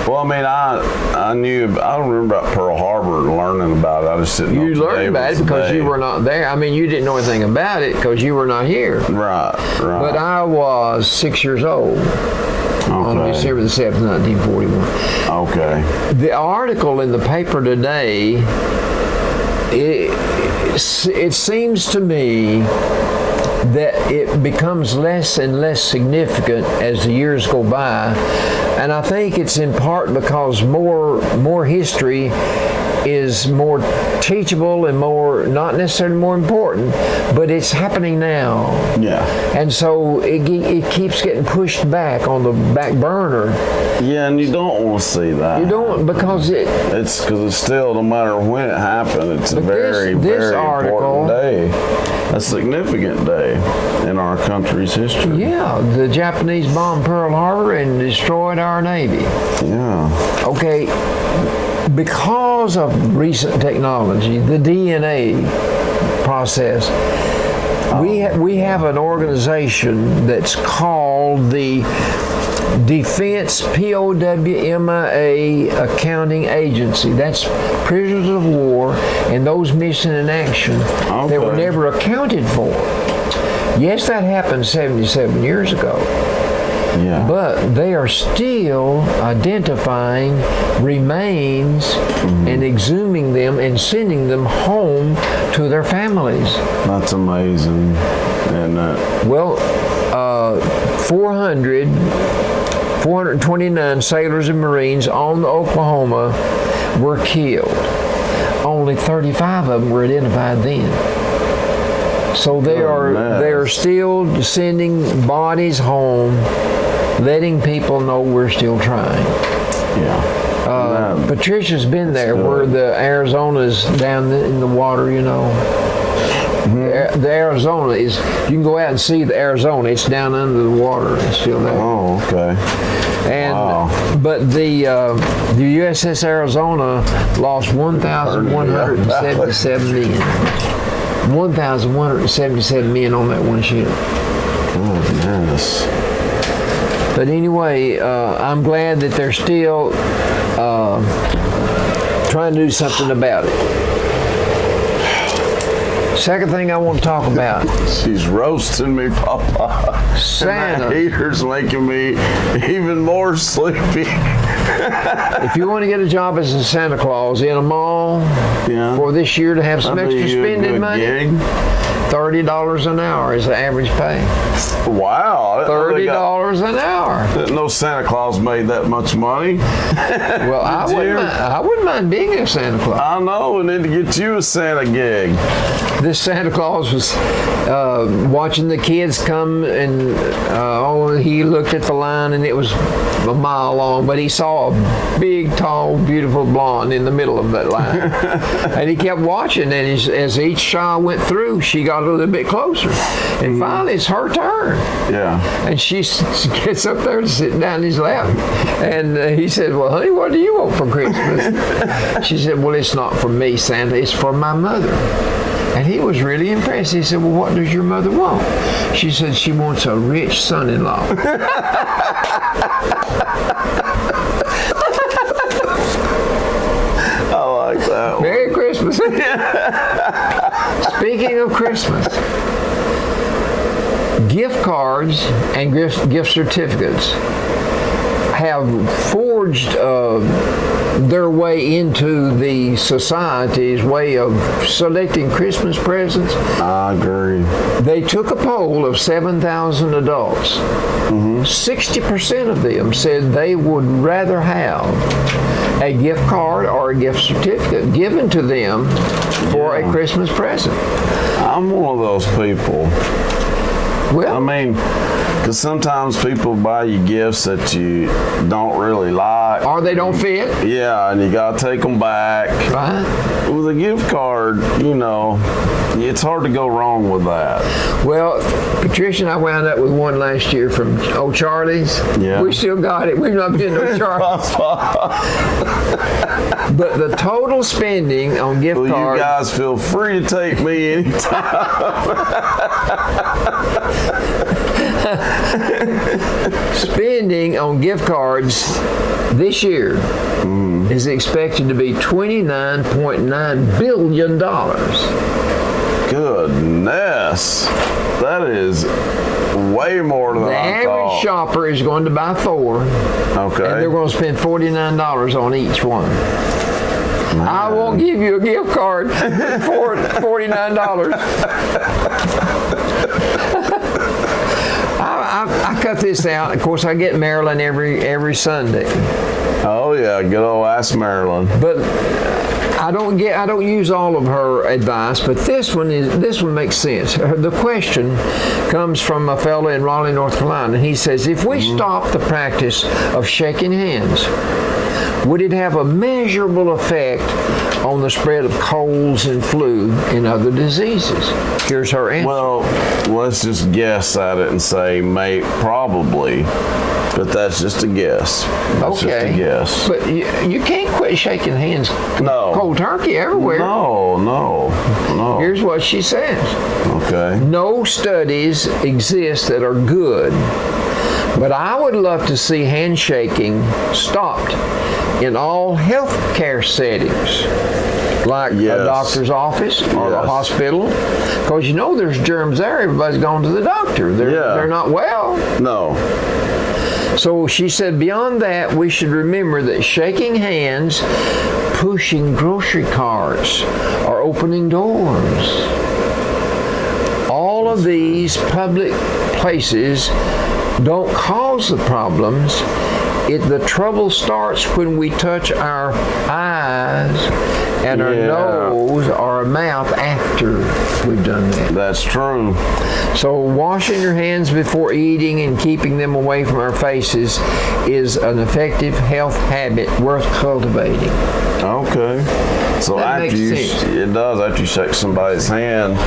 Speaker 1: Well, I mean, I knew, I don't remember about Pearl Harbor and learning about it. I just didn't know.
Speaker 2: You
Speaker 1: today
Speaker 2: learned about
Speaker 1: was
Speaker 2: it
Speaker 1: the
Speaker 2: because
Speaker 1: day.
Speaker 2: you were not there. I mean, you didn't know anything about it because you were not here.
Speaker 1: Right.
Speaker 2: But I was 6 years old on
Speaker 1: Okay.
Speaker 2: December the 7th, 1941.
Speaker 1: Okay.
Speaker 2: The article in the paper today, it seems to me that it becomes less and less significant as the years go by, and I think it's in part because more history is more teachable and more, not necessarily more important, but it's happening now.
Speaker 1: Yeah.
Speaker 2: And so it keeps getting pushed back on the back burner.
Speaker 1: Yeah, and you don't want to see that.
Speaker 2: You don't, because
Speaker 1: It's because it's still, no matter when it happened, it's a
Speaker 2: But
Speaker 1: very,
Speaker 2: this
Speaker 1: very
Speaker 2: article-
Speaker 1: important day. A significant day in our country's history.
Speaker 2: yeah, the Japanese bombed Pearl Harbor and destroyed our Navy.
Speaker 1: Yeah.
Speaker 2: Okay, because of recent technology, the DNA process, we have an organization that's called the Defense POWMIA Accounting Agency. That's prisoners of war and those missing in action that were
Speaker 1: Okay.
Speaker 2: never accounted for. Yes, that happened 77 years ago.
Speaker 1: Yeah.
Speaker 2: But they are still identifying remains and exhuming them and sending them home to their families.
Speaker 1: That's amazing. And
Speaker 2: Well, 429 sailors and Marines on the Oklahoma were killed. Only 35 of them were identified then. So they are still sending bodies home, letting people know we're still trying.
Speaker 1: yeah.
Speaker 2: Patricia's been there where the Arizona's down in the water, you know. The Arizona is, you can go out and see the Arizona. It's down under the water. It's still there.
Speaker 1: Oh, okay.
Speaker 2: And
Speaker 1: Wow.
Speaker 2: but the USS Arizona lost 1,177 men. 1,177 men on that one ship.
Speaker 1: Goodness.
Speaker 2: But anyway, I'm glad that they're still trying to do something about it. Second thing I want to talk about.
Speaker 1: She's roasting me, Papa.
Speaker 2: Santa.
Speaker 1: And that heater's making me even more sleepy.
Speaker 2: If you want to get a job as a Santa Claus in a mall for this year to have some
Speaker 1: That'd
Speaker 2: extra
Speaker 1: be a
Speaker 2: spending
Speaker 1: good
Speaker 2: money,
Speaker 1: gig.
Speaker 2: $30 an hour is the average pay.
Speaker 1: Wow.
Speaker 2: $30 an hour.
Speaker 1: Didn't know Santa Claus made that much money.
Speaker 2: Well, I wouldn't mind being a Santa Claus.
Speaker 1: I know, we need to get you a Santa gig.
Speaker 2: This Santa Claus was watching the kids come, and he looked at the line, and it was a mile long, but he saw a big, tall, beautiful blonde in the middle of that line. And he kept watching, and as each child went through, she got a little bit closer. And finally, it's her turn.
Speaker 1: Yeah.
Speaker 2: And she gets up there and sits down in his lap. And he said, well, honey, what do you want for Christmas? She said, well, it's not for me, Santa, it's for my mother. And he was really impressed. He said, well, what does your mother want? She said, she wants a rich son-in-law.
Speaker 1: I like that one.
Speaker 2: Merry Christmas. Speaking of Christmas, gift cards and gift certificates have forged their way into the society's way of selecting Christmas presents.
Speaker 1: I agree.
Speaker 2: They took a poll of 7,000 adults. 60% of them said they would rather have a gift card or a gift certificate given to them for a Christmas present.
Speaker 1: I'm one of those people.
Speaker 2: Well,
Speaker 1: I mean, because sometimes people buy you gifts that you don't really like.
Speaker 2: or they don't fit.
Speaker 1: Yeah, and you got to take them back.
Speaker 2: Right.
Speaker 1: With a gift card, it's hard to go wrong with that.
Speaker 2: Well, Patricia and I wound up with one last year from Old Charlie's.
Speaker 1: Yeah.
Speaker 2: We still got it. We've not been to Charlie's. But the total spending on gift
Speaker 1: Well,
Speaker 2: cards.
Speaker 1: you guys feel free to take me anytime.
Speaker 2: Spending on gift cards this year is expected to be $29.9 billion.
Speaker 1: Goodness. That is way more than
Speaker 2: The
Speaker 1: I thought.
Speaker 2: average shopper is going to buy 4, and they're
Speaker 1: Okay.
Speaker 2: going to spend $49 on each one. I won't give you a gift card for $49. I cut this out. Of course, I get Marilyn every Sunday,
Speaker 1: Oh yeah, good old ass Maryland.
Speaker 2: but I don't use all of her advice. But this one makes sense. The question comes from a fellow in Raleigh, North Carolina, and he says, if we stop the practice of shaking hands, would it have a measurable effect on the spread of colds and flu and other diseases? Here's her answer.
Speaker 1: Well, let's just guess at it and say probably, but that's just a guess. That's just a guess.
Speaker 2: But you can't quit shaking hands
Speaker 1: No.
Speaker 2: cold turkey everywhere.
Speaker 1: No.
Speaker 2: Here's what she says.
Speaker 1: Okay.
Speaker 2: No studies exist that are good, but I would love to see handshaking stopped in all healthcare settings, like a
Speaker 1: Yes.
Speaker 2: doctor's office or the
Speaker 1: Yes.
Speaker 2: hospital, because there's germs there. Everybody's going to the doctor. They're not well.
Speaker 1: No.
Speaker 2: So she said, beyond that, we should remember that shaking hands, pushing grocery carts, or opening doors, all of these public places don't cause the problems. The trouble starts when we touch our eyes and our nose or our mouth after we've done that.
Speaker 1: That's true.
Speaker 2: So washing your hands before eating and keeping them away from our faces is an effective health habit worth cultivating.
Speaker 1: Okay. So
Speaker 2: That
Speaker 1: after
Speaker 2: makes sense.
Speaker 1: it does, after you shake somebody's hand,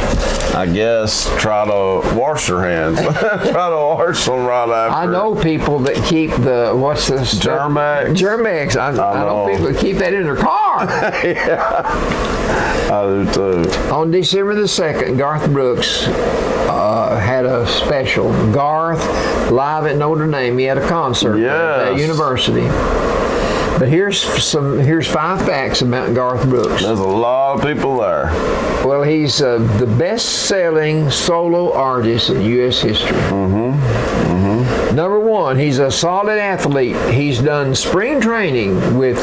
Speaker 1: I guess try to wash your hands. Try to wash them right after.
Speaker 2: I know people that keep what's this?
Speaker 1: Germ-X.
Speaker 2: Germ-X. I know
Speaker 1: know.
Speaker 2: people that keep that in their car.
Speaker 1: Yeah. I do too.
Speaker 2: On December the 2nd, Garth Brooks had a special. Garth live at Notre Dame. He had a concert at
Speaker 1: Yes.
Speaker 2: university. But here's 5 facts about Garth Brooks.
Speaker 1: There's a lot of people there.
Speaker 2: Well, he's the best-selling solo artist in U.S. history. Number 1, he's a solid athlete. He's done spring training with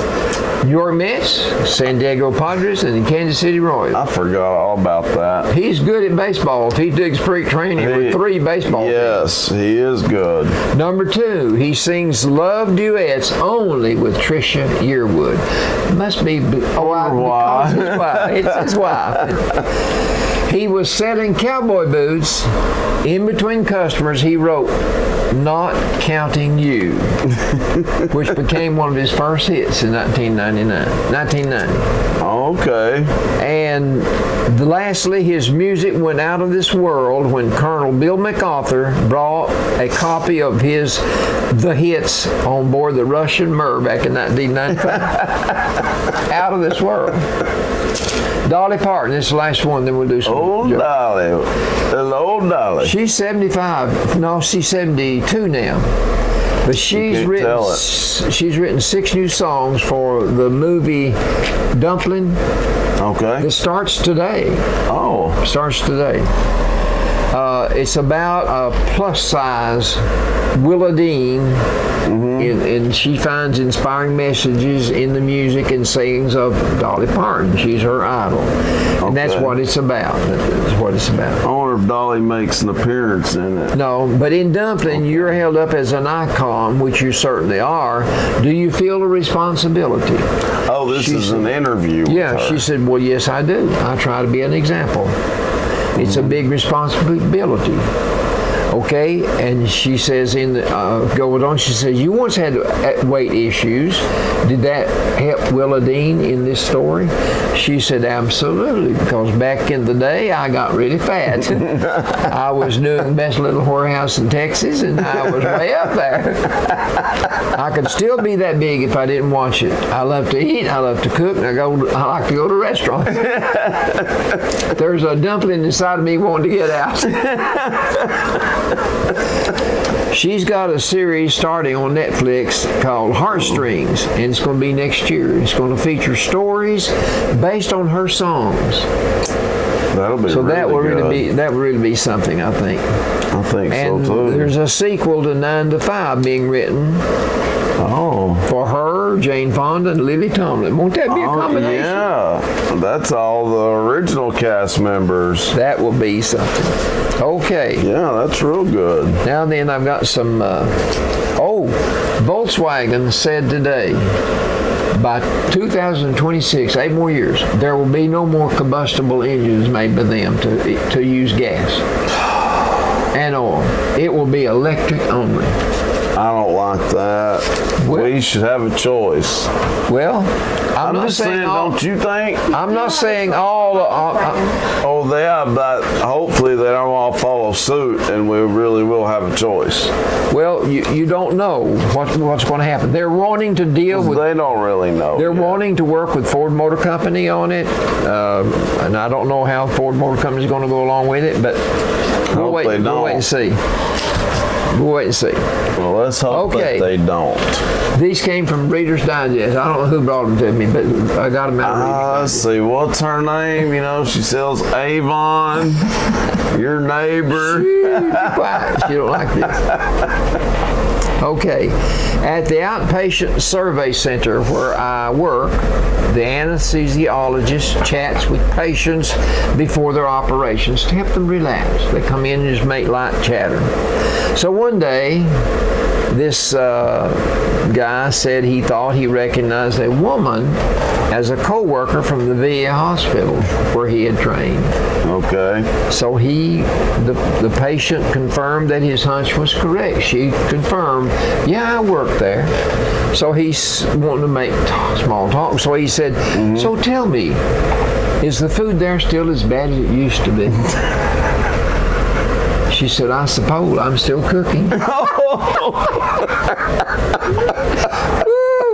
Speaker 2: New York Mets, San Diego Padres, and the Kansas City Royals.
Speaker 1: I forgot all about that.
Speaker 2: He's good at baseball. If he did spring training with 3 baseball teams.
Speaker 1: Yes, he is good.
Speaker 2: Number 2, he sings love duets only with Trisha Yearwood. Must be
Speaker 1: Why?
Speaker 2: It's his wife. He was selling cowboy boots. In between customers, he wrote, "Not Counting You," which became one of his first hits in 1990.
Speaker 1: Okay.
Speaker 2: And lastly, his music went out of this world when Colonel Bill MacArthur brought a copy of his The Hits on board the Russian Mir back in 1995. Out of this world. Dolly Parton, this is the last one, then we'll do some.
Speaker 1: Old Dolly. Little old Dolly.
Speaker 2: She's 75. No, she's 72 now. But she's written 6 new songs for the movie Dumpling.
Speaker 1: Okay.
Speaker 2: It starts today. Starts today. It's about a plus-size Willa Dean, and she finds inspiring messages in the music and sayings of Dolly Parton. She's her idol. And that's what it's about. That's what it's about.
Speaker 1: I wonder if Dolly makes an appearance in it.
Speaker 2: No, but in Dumpling, you're held up as an icon, which you certainly are. Do you feel a responsibility?
Speaker 1: Oh, this is an interview.
Speaker 2: Yeah, she said, well, yes, I do. I try to be an example. It's a big responsibility. Okay, and she says going on, she says, you once had weight issues. Did that help Willa Dean in this story? She said, absolutely, because back in the day, I got really fat. I was doing Best Little Whorehouse in Texas, and I was way up there. I could still be that big if I didn't watch it. I love to eat, I love to cook, and I like to go to restaurants. There's a dumpling inside of me wanting to get out. She's got a series starting on Netflix called Heartstrings, and it's going to be next year. It's going to feature stories based on her songs.
Speaker 1: That'll be
Speaker 2: that will really be something, I think.
Speaker 1: I think
Speaker 2: and
Speaker 1: so too.
Speaker 2: There's a sequel to 9 to 5 being written. For her, Jane Fonda, and Lily Tomlin. Won't that be a combination?
Speaker 1: Yeah, that's all the original cast members.
Speaker 2: That will be something. Okay.
Speaker 1: Yeah, that's real good.
Speaker 2: Now then, I've got some. Volkswagen said today, by 2026, 8 more years, there will be no more combustible engines made by them to use gas and oil. It will be electric only.
Speaker 1: I don't like that. We should have a choice.
Speaker 2: Well, I'm not
Speaker 1: just saying, don't you think?
Speaker 2: I'm not saying all.
Speaker 1: But hopefully they don't all follow suit, and we really will have a choice.
Speaker 2: Well, you don't know what's going to happen. They're wanting to deal with.
Speaker 1: They don't really know.
Speaker 2: They're wanting to work with Ford Motor Company on it, and I don't know how Ford Motor Company is going to go along with it, but we'll wait and see. We'll wait and see.
Speaker 1: Well, let's hope that they don't.
Speaker 2: These came from Reader's Digest. I don't know who brought them to me, but I got them out of Reader's Digest.
Speaker 1: Let's see. What's her name? You know, she sells Avon. Your neighbor.
Speaker 2: Quiet. She don't like this. Okay. At the outpatient survey center where I work, the anesthesiologist chats with patients before their operations to help them relax. They come in and just make light chatter. So one day, this guy said he thought he recognized a woman as a co-worker from the VA hospital where he had trained.
Speaker 1: Okay.
Speaker 2: So the patient confirmed that his hunch was correct. She confirmed, yeah, I worked there. So he's wanting to make small talk. So he said, so tell me, is the food there still as bad as it used to be? She said, I suppose I'm still cooking.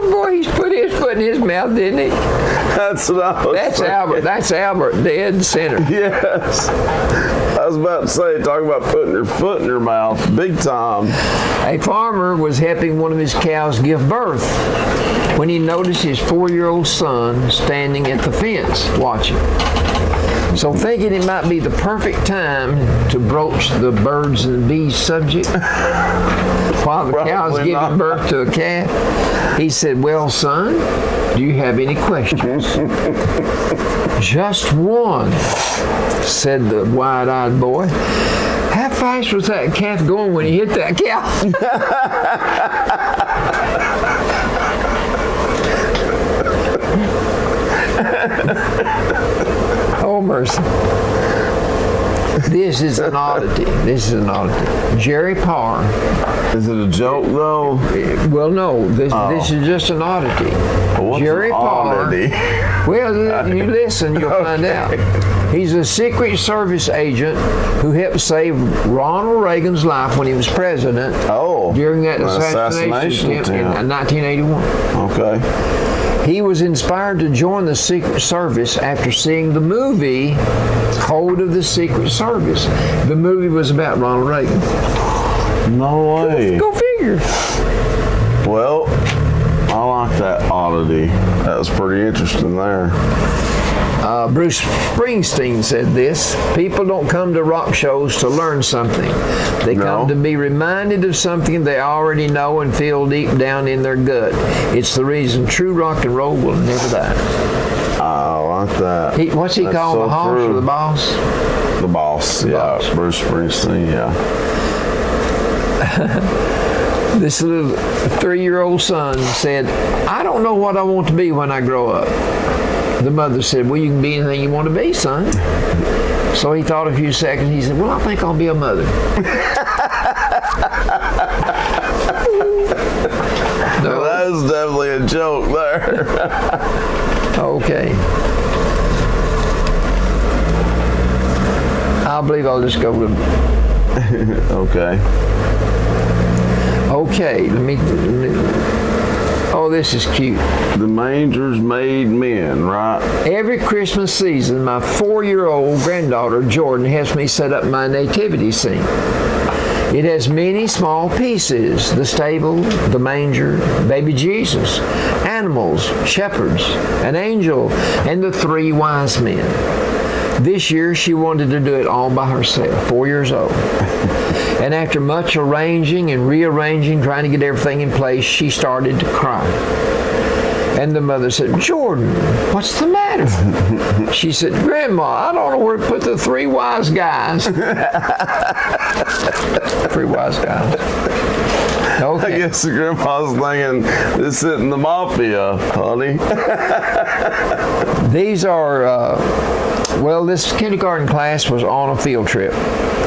Speaker 2: Oh boy, he's put his foot in his mouth, didn't he?
Speaker 1: That's what I was
Speaker 2: That's
Speaker 1: saying.
Speaker 2: Albert. That's Albert, dead center.
Speaker 1: Yes. I was about to say, talk about putting your foot in your mouth, big time.
Speaker 2: A farmer was helping one of his cows give birth when he noticed his 4-year-old son standing at the fence watching. So thinking it might be the perfect time to broach the birds and bees subject while the cow's
Speaker 1: Probably
Speaker 2: giving
Speaker 1: not.
Speaker 2: birth to a calf, he said, "Well, son, do you have any questions?" "Just one," said the wide-eyed boy. "How fast was that calf going when he hit that cow?" Oh, mercy. This is an oddity. Jerry Parr.
Speaker 1: Is it a joke, though?
Speaker 2: Well, no, this is just an oddity.
Speaker 1: What's
Speaker 2: Jerry
Speaker 1: an
Speaker 2: Parr.
Speaker 1: oddity?
Speaker 2: Well, you listen, you'll find out. He's a Secret Service agent who helped save Ronald Reagan's life when he was president during that assassination attempt in 1981.
Speaker 1: Okay.
Speaker 2: He was inspired to join the Secret Service after seeing the movie Code of the Secret Service. The movie was about Ronald Reagan.
Speaker 1: No way.
Speaker 2: Go figure.
Speaker 1: Well, I like that oddity. That was pretty interesting there.
Speaker 2: Bruce Springsteen said this: "People don't come to rock shows to learn something. They come to be reminded of something they already know and feel deep down in their gut. It's the reason true rock and roll will never die."
Speaker 1: I like that.
Speaker 2: What's he
Speaker 1: That's
Speaker 2: called?
Speaker 1: so
Speaker 2: The hoss
Speaker 1: true.
Speaker 2: or the boss?
Speaker 1: The boss, yeah.
Speaker 2: Boss.
Speaker 1: Bruce Springsteen, yeah.
Speaker 2: This little 3-year-old son said, "I don't know what I want to be when I grow up." The mother said, "Well, you can be anything you want to be, son." So he thought a few seconds. He said, "Well, I think I'll be a mother."
Speaker 1: Well, that is definitely a joke there.
Speaker 2: Okay. I believe I'll just go with.
Speaker 1: Okay.
Speaker 2: Okay, let me. Oh, this is cute.
Speaker 1: The mangers made men, right?
Speaker 2: Every Christmas season, my 4-year-old granddaughter, Jordan, helps me set up my nativity scene. It has many small pieces: the stable, the manger, baby Jesus, animals, shepherds, an angel, and the 3 wise men. This year, she wanted to do it all by herself, 4 years old. And after much arranging and rearranging, trying to get everything in place, she started to cry. And the mother said, "Jordan, what's the matter?" She said, "Grandma, I don't know where to put the 3 wise guys." 3 wise guys. Okay.
Speaker 1: I guess the grandpa's thinking, this isn't the mafia, honey.
Speaker 2: These are, this kindergarten class was on a field trip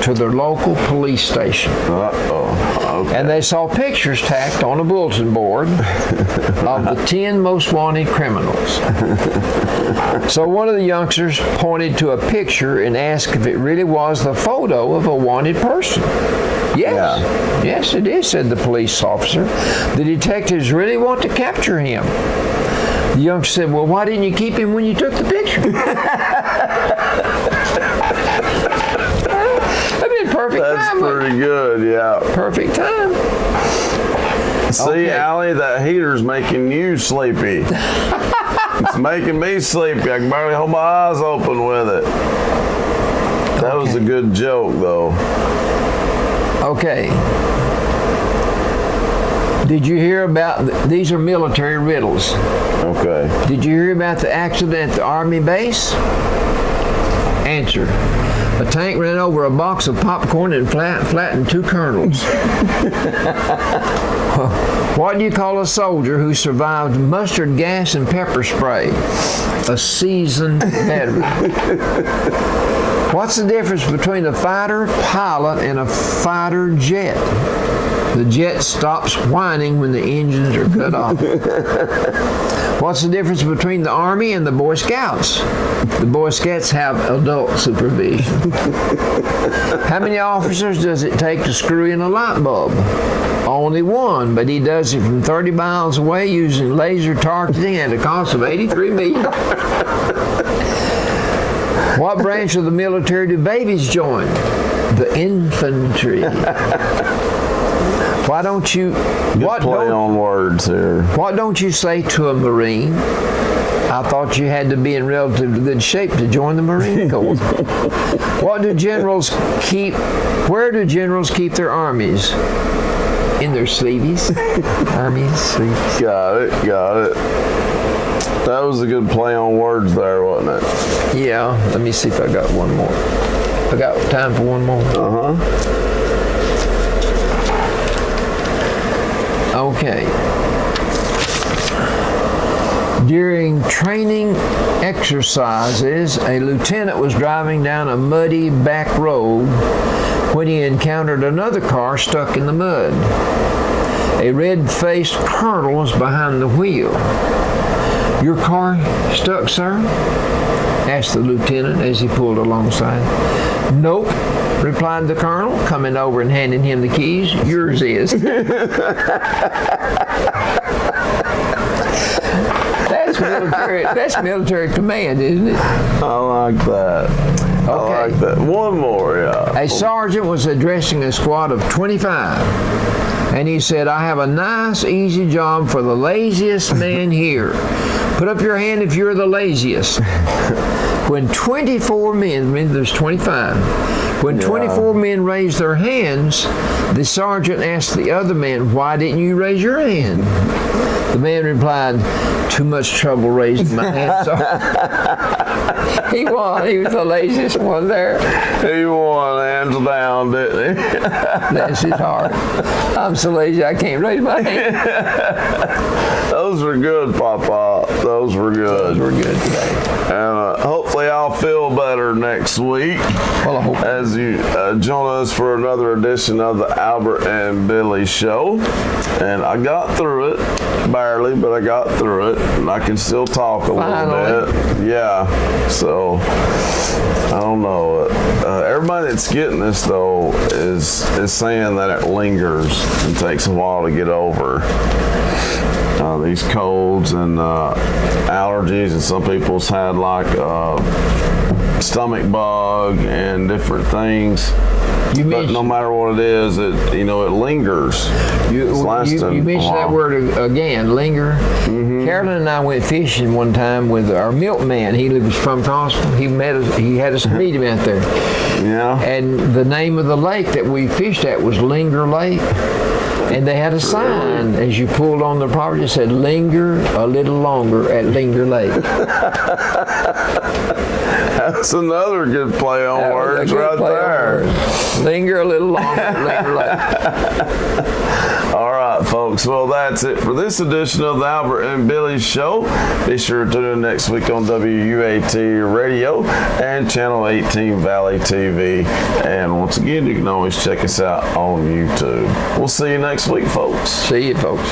Speaker 2: to their local police station.
Speaker 1: Okay.
Speaker 2: And they saw pictures tacked on a bulletin board of the 10 most wanted criminals. So one of the youngsters pointed to a picture and asked if it really was the photo of a wanted person. "Yes, yes it is," said the police officer. "The detectives really want to capture him." The youngster said, "Well, why didn't you keep him when you took the picture?" That'd been perfect
Speaker 1: That's
Speaker 2: time.
Speaker 1: pretty good, yeah.
Speaker 2: Perfect time.
Speaker 1: See,
Speaker 2: Okay.
Speaker 1: Allie, that heater's making you sleepy. It's making me sleepy. I can barely hold my eyes open with it. That was a good joke, though.
Speaker 2: Okay. Did you hear about, these are military riddles.
Speaker 1: Okay.
Speaker 2: Did you hear about the accident at the Army base? Answer. A tank ran over a box of popcorn and flattened 2 colonels. What do you call a soldier who survived mustard gas and pepper spray? A seasoned veteran. What's the difference between a fighter pilot and a fighter jet? The jet stops whining when the engines are cut off. What's the difference between the Army and the Boy Scouts? The Boy Scouts have adult supervision. How many officers does it take to screw in a light bulb? Only one, but he does it from 30 miles away using laser targeting at a cost of $83 million. What branch of the military do babies join? The infantry. Why don't you...
Speaker 1: Good play on words here.
Speaker 2: What don't you say to a Marine? I thought you had to be in relatively good shape to join the Marine Corps. What do generals keep... Where do generals keep their armies? In their sleeves. Armies, sleeves.
Speaker 1: Got it. That was a good play on words there, wasn't it?
Speaker 2: Yeah. Let me see if I got one more. I got time for one more.
Speaker 1: Uh-huh.
Speaker 2: Okay. During training exercises, a lieutenant was driving down a muddy back road when he encountered another car stuck in the mud. A red-faced colonel was behind the wheel. Your car stuck, sir? Asked the lieutenant as he pulled alongside. Nope, replied the colonel, coming over and handing him the keys. Yours is. That's military command, isn't it?
Speaker 1: I like that.
Speaker 2: Okay.
Speaker 1: I like that. One more, yeah.
Speaker 2: A sergeant was addressing a squad of 25, and he said, I have a nice, easy job for the laziest man here. Put up your hand if you're the laziest. When 24 men, I mean, there's 25, when 24 men raised their hands, the sergeant asked the other man, why didn't you raise your hand? The man replied, too much trouble raising my hand. So he won. He was the laziest one there.
Speaker 1: He won hands down, didn't he?
Speaker 2: That's his heart. I'm so lazy I can't raise my hand.
Speaker 1: Those were good, Papa. Those were good.
Speaker 2: Those were good today.
Speaker 1: And hopefully I'll feel better next week.
Speaker 2: Well, I hope
Speaker 1: as you join us for another edition of the Albert and Billy Show. And I got through it, barely, but I got through it. And I can still talk a little bit. Yeah, so I don't know. Everybody that's getting this, though, is saying that it lingers and takes a while to get over. These colds and allergies, and some people's had like stomach bug and different things. But no matter what it is, it lingers.
Speaker 2: You mentioned that word again, linger. Mm-hmm. Carolyn and I went fishing one time with our milkman. He lives from Crossville. He had us meet him out there.
Speaker 1: Yeah.
Speaker 2: And the name of the lake that we fished at was Linger Lake. And they had a sign as you pulled on the property that said, linger a little longer at Linger Lake.
Speaker 1: That's another good play on words right there.
Speaker 2: Linger a little longer at Linger Lake.
Speaker 1: All right, folks. Well, that's it for this edition of the Albert and Billy Show. Be sure to tune in next week on WUAT Radio and Channel 18 Valley TV. And once again, you can always check us out on YouTube. We'll see you next week, folks.
Speaker 2: See you, folks.